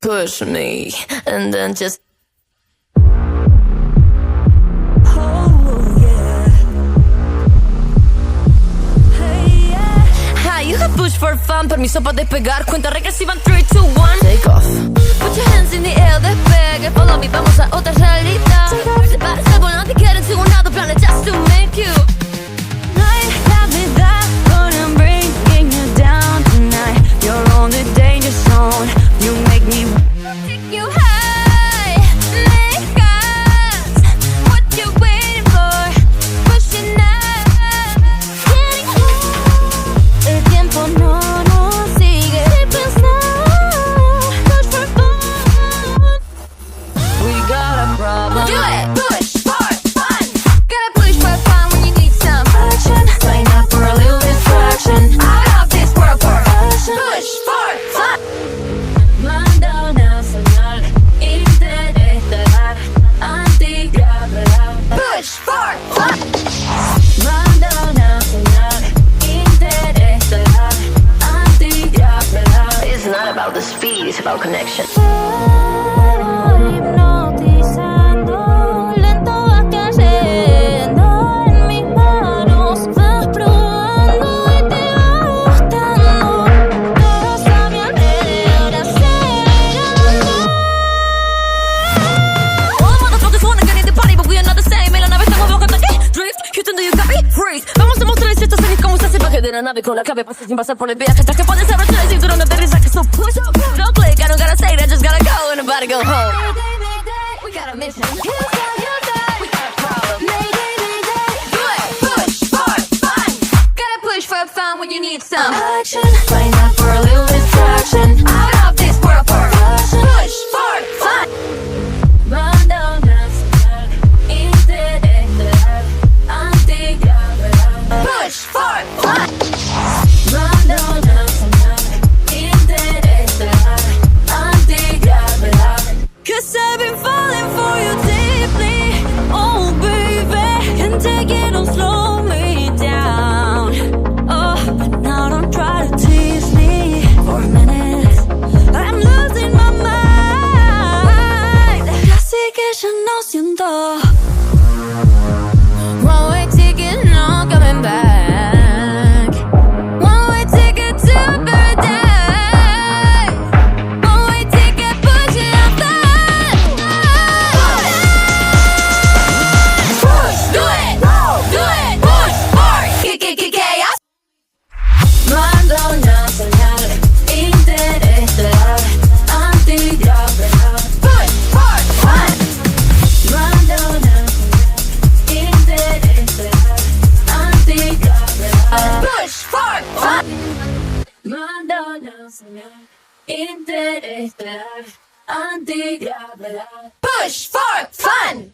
push me, and then just push for fun, permiso para despegar. Cuenta regresiva en 3, 2, 1. Take off. Put your hands in the air, despegue. Follow me, vamos a otra realidad. Sepárate, volante, quieren seguir un lado, planes just to make you. No hay gravedad, but I'm breaking you down tonight. You're on the danger zone. You make me take you high. Make us. What you waiting for? Pushing out. No nos sigue pensando. Push for fun. We got a problem. Do it. Push for fun. Gotta push for fun when you need some action. Sign up for a little distraction. Out of this world for passion. Push for fun. Manda una señal interestelar antigravedad. Push for fun. Manda una señal interestelar. It's not about the speed, it's about connection. Hipnotizando, lento va cayendo en mis manos. Vas probando y te va gustando. Todo está bien alrededor, acelerando. All the motherfuckers wanna get in the party, but we are not the same. En la nave estamos bajando aquí. Drift, Houston, do you copy? Freeze. Vamos a mostrarles estos años cómo se hace para que de la nave con la clave pase sin pasar por el viaje. Hasta que puedes abrochar el cinturón de aterrizaje. So push up, don't click, I don't gotta say that, just gotta go and I'm about to go home. Mayday, we got a mission. Houston, we got a problem. Mayday, do it, push for fun. Gotta push for fun when you need some action. Sign up for a little distraction. Out of this world for passion. Push for fun. Manda una señal interestelar antigravedad. Push for fun. Manda una señal interestelar antigravedad. 'Cause I've been falling for you deeply. Oh baby, can't take it, don't slow me down. Oh, but now don't try to tease me for a minute. I'm losing my mind. Casi que ya no siento. One way ticket, no coming back. One way ticket to paradise. One way ticket, pushing out the push, do it, push for K4OS. Manda una señal interestelar antigravedad. Push for fun. Manda una señal interestelar antigravedad. Push for fun. Manda una señal interestelar antigravedad. Push for fun.